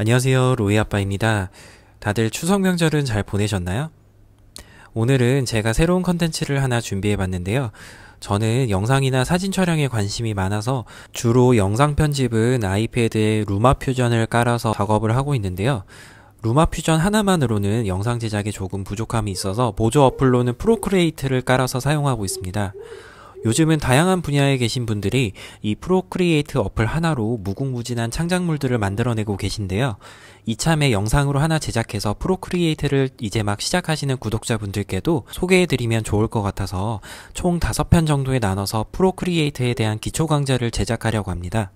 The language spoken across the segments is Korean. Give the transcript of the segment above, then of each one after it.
안녕하세요, 로이 아빠입니다. 다들 추석 명절은 잘 보내셨나요? 오늘은 제가 새로운 컨텐츠를 하나 준비해 봤는데요. 저는 영상이나 사진 촬영에 관심이 많아서 주로 영상 편집은 아이패드에 루마퓨전을 깔아서 작업을 하고 있는데요. 루마퓨전 하나만으로는 영상 제작에 조금 부족함이 있어서 보조 어플로는 프로크리에이트를 깔아서 사용하고 있습니다. 요즘은 다양한 분야에 계신 분들이 이 프로크리에이트 어플 하나로 무궁무진한 창작물들을 만들어내고 계신데요. 이참에 영상으로 하나 제작해서 프로크리에이트를 이제 막 시작하시는 구독자분들께도 소개해드리면 좋을 것 같아서 총 5편 정도에 나눠서 프로크리에이트에 대한 기초 강좌를 제작하려고 합니다.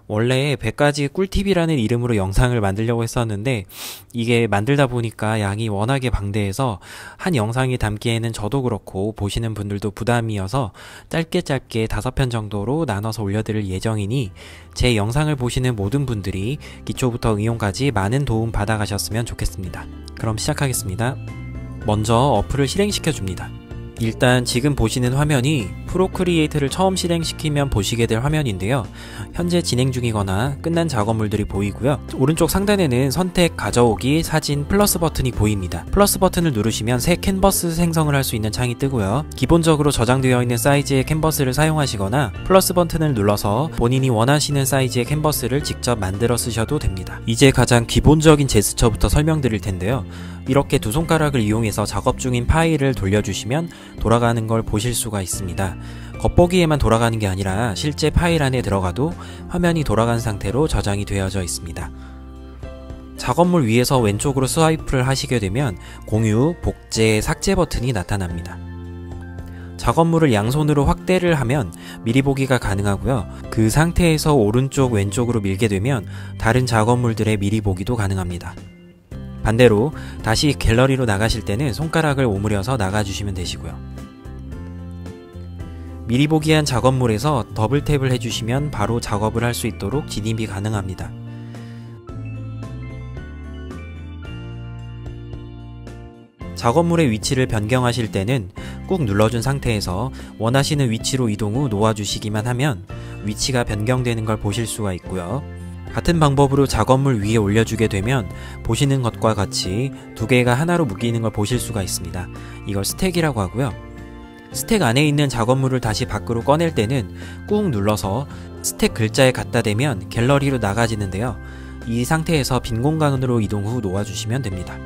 원래 100가지 꿀팁이라는 이름으로 영상을 만들려고 했었는데 이게 만들다 보니까 양이 워낙에 방대해서 한 영상에 담기에는 저도 그렇고 보시는 분들도 부담이어서 짧게 5편 정도로 나눠서 올려드릴 예정이니 제 영상을 보시는 모든 분들이 기초부터 응용까지 많은 도움 받아가셨으면 좋겠습니다. 그럼 시작하겠습니다. 먼저 어플을 실행시켜 줍니다. 일단 지금 보시는 화면이 프로크리에이트를 처음 실행시키면 보시게 될 화면인데요. 현재 진행 중이거나 끝난 작업물들이 보이고요. 오른쪽 상단에는 선택, 가져오기, 사진, 플러스 버튼이 보입니다. 플러스 버튼을 누르시면 새 캔버스 생성을 할 수 있는 창이 뜨고요. 기본적으로 저장되어 있는 사이즈의 캔버스를 사용하시거나 플러스 버튼을 눌러서 본인이 원하시는 사이즈의 캔버스를 직접 만들어 쓰셔도 됩니다. 이제 가장 기본적인 제스처부터 설명드릴 텐데요. 이렇게 두 손가락을 이용해서 작업 중인 파일을 돌려주시면 돌아가는 걸 보실 수가 있습니다. 겉보기에만 돌아가는 게 아니라 실제 파일 안에 들어가도 화면이 돌아간 상태로 저장이 되어져 있습니다. 작업물 위에서 왼쪽으로 스와이프를 하시게 되면 공유, 복제, 삭제 버튼이 나타납니다. 작업물을 양손으로 확대를 하면 미리 보기가 가능하고요. 그 상태에서 오른쪽, 왼쪽으로 밀게 되면 다른 작업물들의 미리 보기도 가능합니다. 반대로 다시 갤러리로 나가실 때는 손가락을 오므려서 나가주시면 되시고요. 미리 보기한 작업물에서 더블 탭을 해주시면 바로 작업을 할 수 있도록 진입이 가능합니다. 작업물의 위치를 변경하실 때는 꾹 눌러준 상태에서 원하시는 위치로 이동 후 놓아주시기만 하면 위치가 변경되는 걸 보실 수가 있고요. 같은 방법으로 작업물 위에 올려주게 되면 보시는 것과 같이 두 개가 하나로 묶이는 걸 보실 수가 있습니다. 이걸 스택이라고 하고요. 스택 안에 있는 작업물을 다시 밖으로 꺼낼 때는 꾹 눌러서 스택 글자에 갖다 대면 갤러리로 나가지는데요. 이 상태에서 빈 공간으로 이동 후 놓아주시면 됩니다.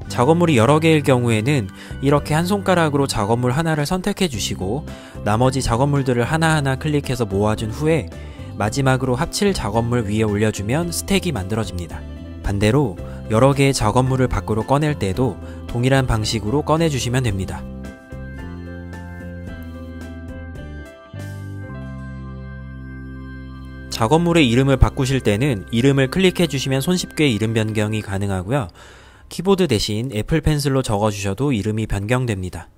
작업물이 여러 개일 경우에는 이렇게 한 손가락으로 작업물 하나를 선택해 주시고 나머지 작업물들을 하나하나 클릭해서 모아준 후에 마지막으로 합칠 작업물 위에 올려주면 스택이 만들어집니다. 반대로 여러 개의 작업물을 밖으로 꺼낼 때도 동일한 방식으로 꺼내주시면 됩니다. 작업물의 이름을 바꾸실 때는 이름을 클릭해 주시면 손쉽게 이름 변경이 가능하고요. 키보드 대신 애플 펜슬로 적어주셔도 이름이 변경됩니다.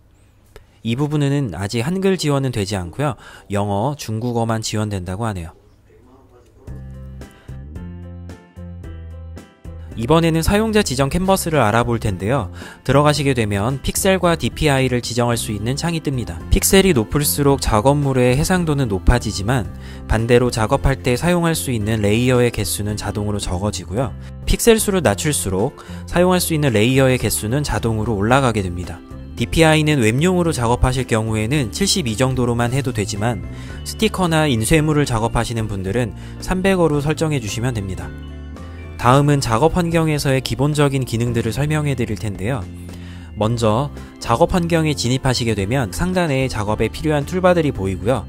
이 부분은 아직 한글 지원은 되지 않고요. 영어, 중국어만 지원된다고 하네요. 이번에는 사용자 지정 캔버스를 알아볼 텐데요. 들어가시게 되면 픽셀과 DPI를 지정할 수 있는 창이 뜹니다. 픽셀이 높을수록 작업물의 해상도는 높아지지만 반대로 작업할 때 사용할 수 있는 레이어의 개수는 자동으로 적어지고요. 픽셀 수를 낮출수록 사용할 수 있는 레이어의 개수는 자동으로 올라가게 됩니다. DPI는 웹용으로 작업하실 경우에는 72 정도로만 해도 되지만 스티커나 인쇄물을 작업하시는 분들은 300어로 설정해 주시면 됩니다. 다음은 작업 환경에서의 기본적인 기능들을 설명해 드릴 텐데요. 먼저 작업 환경에 진입하시게 되면 상단에 작업에 필요한 툴바들이 보이고요.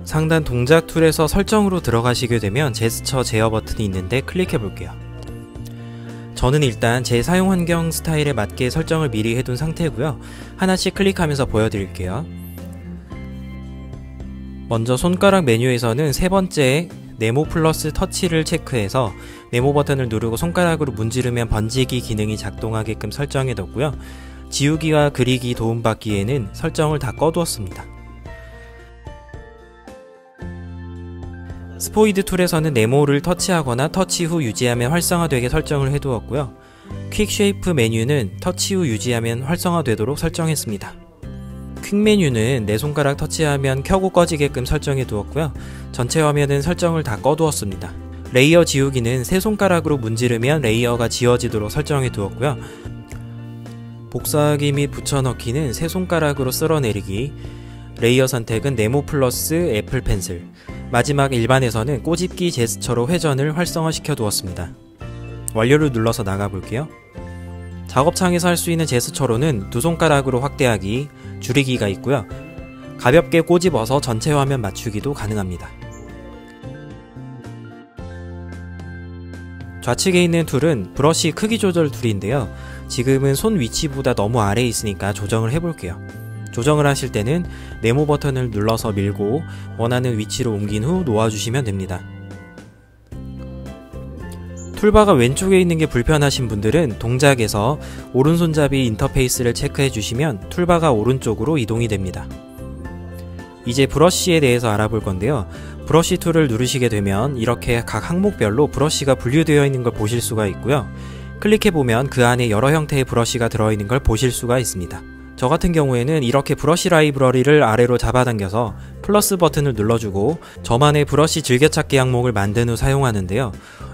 상단 동작 툴에서 설정으로 들어가시게 되면 제스처 제어 버튼이 있는데 클릭해 볼게요. 저는 일단 제 사용 환경 스타일에 맞게 설정을 미리 해둔 상태고요. 하나씩 클릭하면서 보여드릴게요. 먼저 손가락 메뉴에서는 세 번째 네모 플러스 터치를 체크해서 네모 버튼을 누르고 손가락으로 문지르면 번지기 기능이 작동하게끔 설정해뒀고요. 지우기와 그리기 도움받기에는 설정을 다 꺼두었습니다. 스포이드 툴에서는 네모를 터치하거나 터치 후 유지하면 활성화되게 설정을 해두었고요. 퀵 쉐이프 메뉴는 터치 후 유지하면 활성화되도록 설정했습니다. 퀵 메뉴는 내 손가락 터치하면 켜고 꺼지게끔 설정해 두었고요. 전체 화면은 설정을 다 꺼두었습니다. 레이어 지우기는 세 손가락으로 문지르면 레이어가 지워지도록 설정해 두었고요. 복사하기 및 붙여넣기는 세 손가락으로 쓸어내리기, 레이어 선택은 네모 플러스 애플 펜슬, 마지막 일반에서는 꼬집기 제스처로 회전을 활성화시켜 두었습니다. 완료를 눌러서 나가볼게요. 작업창에서 할 수 있는 제스처로는 두 손가락으로 확대하기, 줄이기가 있고요. 가볍게 꼬집어서 전체 화면 맞추기도 가능합니다. 좌측에 있는 툴은 브러쉬 크기 조절 툴인데요. 지금은 손 위치보다 너무 아래에 있으니까 조정을 해볼게요. 조정을 하실 때는 네모 버튼을 눌러서 밀고 원하는 위치로 옮긴 후 놓아주시면 됩니다. 툴바가 왼쪽에 있는 게 불편하신 분들은 동작에서 오른손잡이 인터페이스를 체크해 주시면 툴바가 오른쪽으로 이동이 됩니다. 이제 브러쉬에 대해서 알아볼 건데요. 브러쉬 툴을 누르시게 되면 이렇게 각 항목별로 브러쉬가 분류되어 있는 걸 보실 수가 있고요. 클릭해보면 그 안에 여러 형태의 브러쉬가 들어있는 걸 보실 수가 있습니다. 저 같은 경우에는 이렇게 브러쉬 라이브러리를 아래로 잡아당겨서 플러스 버튼을 눌러주고 저만의 브러쉬 즐겨찾기 항목을 만든 후 사용하는데요.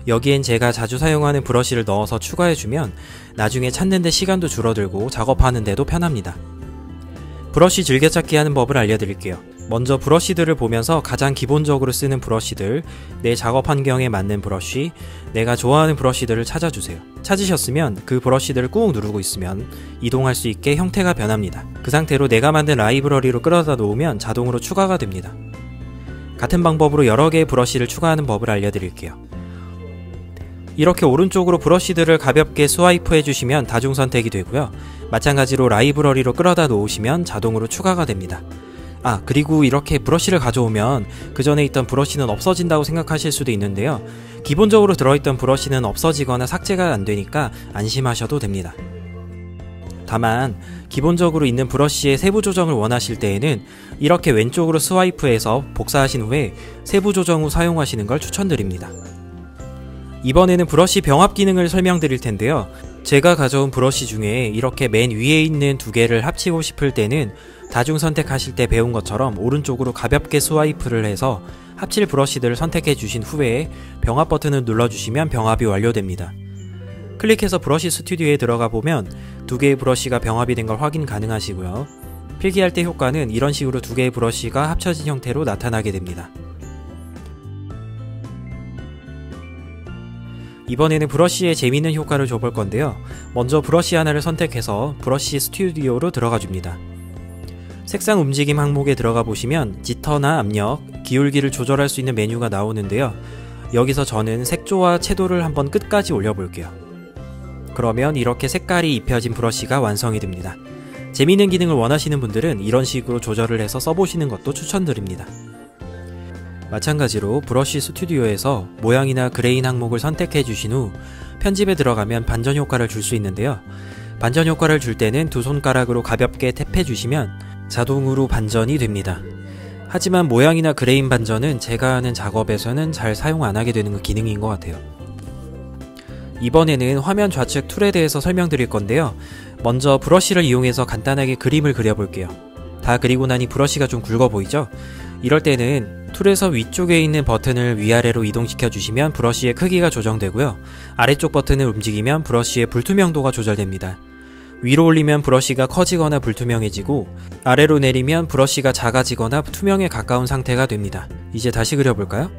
여기엔 제가 자주 사용하는 브러쉬를 넣어서 추가해주면 나중에 찾는데 시간도 줄어들고 작업하는데도 편합니다. 브러쉬 즐겨찾기 하는 법을 알려드릴게요. 먼저 브러쉬들을 보면서 가장 기본적으로 쓰는 브러쉬들, 내 작업 환경에 맞는 브러쉬, 내가 좋아하는 브러쉬들을 찾아주세요. 찾으셨으면 그 브러쉬들을 꾹 누르고 있으면 이동할 수 있게 형태가 변합니다. 그 상태로 내가 만든 라이브러리로 끌어다 놓으면 자동으로 추가가 됩니다. 같은 방법으로 여러 개의 브러쉬를 추가하는 법을 알려드릴게요. 이렇게 오른쪽으로 브러쉬들을 가볍게 스와이프 해주시면 다중 선택이 되고요. 마찬가지로 라이브러리로 끌어다 놓으시면 자동으로 추가가 됩니다. 그리고 이렇게 브러쉬를 가져오면 그 전에 있던 브러쉬는 없어진다고 생각하실 수도 있는데요. 기본적으로 들어있던 브러쉬는 없어지거나 삭제가 안 되니까 안심하셔도 됩니다. 다만 기본적으로 있는 브러쉬의 세부 조정을 원하실 때에는 이렇게 왼쪽으로 스와이프해서 복사하신 후에 세부 조정 후 사용하시는 걸 추천드립니다. 이번에는 브러쉬 병합 기능을 설명드릴 텐데요. 제가 가져온 브러쉬 중에 이렇게 맨 위에 있는 두 개를 합치고 싶을 때는 다중 선택하실 때 배운 것처럼 오른쪽으로 가볍게 스와이프를 해서 합칠 브러쉬들을 선택해 주신 후에 병합 버튼을 눌러주시면 병합이 완료됩니다. 클릭해서 브러쉬 스튜디오에 들어가 보면 두 개의 브러쉬가 병합이 된 걸 확인 가능하시고요. 필기할 때 효과는 이런 식으로 두 개의 브러쉬가 합쳐진 형태로 나타나게 됩니다. 이번에는 브러쉬의 재미있는 효과를 줘볼 건데요. 먼저 브러쉬 하나를 선택해서 브러쉬 스튜디오로 들어가 줍니다. 색상 움직임 항목에 들어가 보시면 지터나 압력, 기울기를 조절할 수 있는 메뉴가 나오는데요. 여기서 저는 색조와 채도를 한번 끝까지 올려볼게요. 그러면 이렇게 색깔이 입혀진 브러쉬가 완성이 됩니다. 재미있는 기능을 원하시는 분들은 이런 식으로 조절을 해서 써보시는 것도 추천드립니다. 마찬가지로 브러쉬 스튜디오에서 모양이나 그레인 항목을 선택해 주신 후 편집에 들어가면 반전 효과를 줄 수 있는데요. 반전 효과를 줄 때는 두 손가락으로 가볍게 탭해 주시면 자동으로 반전이 됩니다. 하지만 모양이나 그레인 반전은 제가 하는 작업에서는 잘 사용 안 하게 되는 기능인 것 같아요. 이번에는 화면 좌측 툴에 대해서 설명드릴 건데요. 먼저 브러쉬를 이용해서 간단하게 그림을 그려볼게요. 다 그리고 나니 브러쉬가 좀 굵어 보이죠? 이럴 때는 툴에서 위쪽에 있는 버튼을 위아래로 이동시켜 주시면 브러쉬의 크기가 조정되고요. 아래쪽 버튼을 움직이면 브러쉬의 불투명도가 조절됩니다. 위로 올리면 브러쉬가 커지거나 불투명해지고 아래로 내리면 브러쉬가 작아지거나 투명에 가까운 상태가 됩니다. 이제 다시 그려볼까요?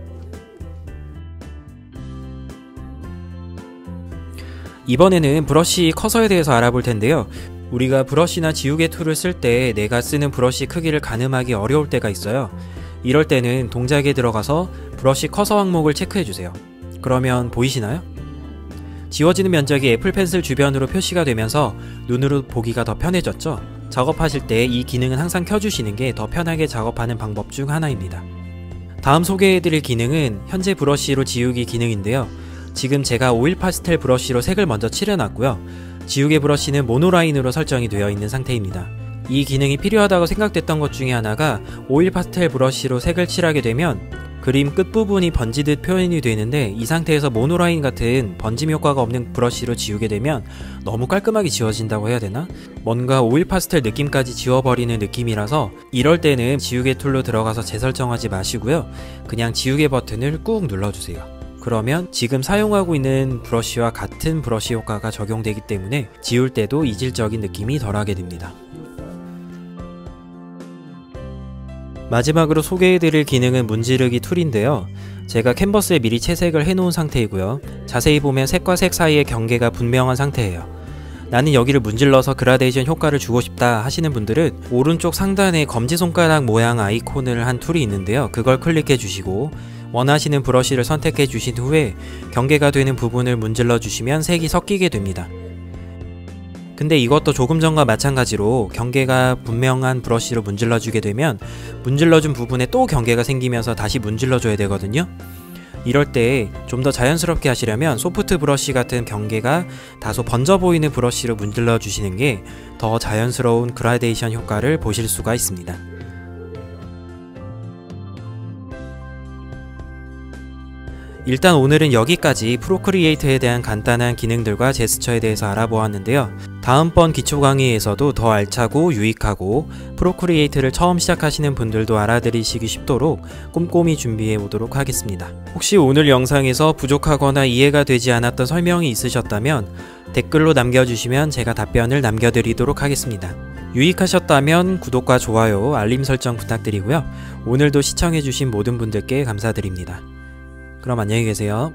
이번에는 브러쉬 커서에 대해서 알아볼 텐데요. 우리가 브러쉬나 지우개 툴을 쓸 때 내가 쓰는 브러쉬 크기를 가늠하기 어려울 때가 있어요. 이럴 때는 동작에 들어가서 브러쉬 커서 항목을 체크해주세요. 그러면 보이시나요? 지워지는 면적이 애플 펜슬 주변으로 표시가 되면서 눈으로 보기가 더 편해졌죠? 작업하실 때 이 기능은 항상 켜주시는 게 더 편하게 작업하는 방법 중 하나입니다. 다음 소개해드릴 기능은 현재 브러쉬로 지우기 기능인데요. 지금 제가 오일 파스텔 브러쉬로 색을 먼저 칠해놨고요. 지우개 브러쉬는 모노라인으로 설정이 되어 있는 상태입니다. 이 기능이 필요하다고 생각됐던 것 중에 하나가 오일 파스텔 브러쉬로 색을 칠하게 되면 그림 끝부분이 번지듯 표현이 되는데 이 상태에서 모노라인 같은 번짐 효과가 없는 브러쉬로 지우게 되면 너무 깔끔하게 지워진다고 해야 되나? 뭔가 오일 파스텔 느낌까지 지워버리는 느낌이라서 이럴 때는 지우개 툴로 들어가서 재설정하지 마시고요. 그냥 지우개 버튼을 꾹 눌러주세요. 그러면 지금 사용하고 있는 브러쉬와 같은 브러쉬 효과가 적용되기 때문에 지울 때도 이질적인 느낌이 덜하게 됩니다. 마지막으로 소개해드릴 기능은 문지르기 툴인데요. 제가 캔버스에 미리 채색을 해놓은 상태이고요. 자세히 보면 색과 색 사이의 경계가 분명한 상태예요. 나는 여기를 문질러서 그라데이션 효과를 주고 싶다 하시는 분들은 오른쪽 상단에 검지손가락 모양 아이콘을 한 툴이 있는데요. 그걸 클릭해 주시고 원하시는 브러쉬를 선택해 주신 후에 경계가 되는 부분을 문질러 주시면 색이 섞이게 됩니다. 근데 이것도 조금 전과 마찬가지로 경계가 분명한 브러쉬로 문질러 주게 되면 문질러준 부분에 또 경계가 생기면서 다시 문질러 줘야 되거든요. 이럴 때 좀 더 자연스럽게 하시려면 소프트 브러쉬 같은 경계가 다소 번져 보이는 브러쉬로 문질러 주시는 게 더 자연스러운 그라데이션 효과를 보실 수가 있습니다. 일단 오늘은 여기까지 프로크리에이트에 대한 간단한 기능들과 제스처에 대해서 알아보았는데요. 다음번 기초 강의에서도 더 알차고 유익하고 프로크리에이트를 처음 시작하시는 분들도 알아들이시기 쉽도록 꼼꼼히 준비해 보도록 하겠습니다. 혹시 오늘 영상에서 부족하거나 이해가 되지 않았던 설명이 있으셨다면 댓글로 남겨주시면 제가 답변을 남겨드리도록 하겠습니다. 유익하셨다면 구독과 좋아요, 알림 설정 부탁드리고요. 오늘도 시청해주신 모든 분들께 감사드립니다. 그럼 안녕히 계세요.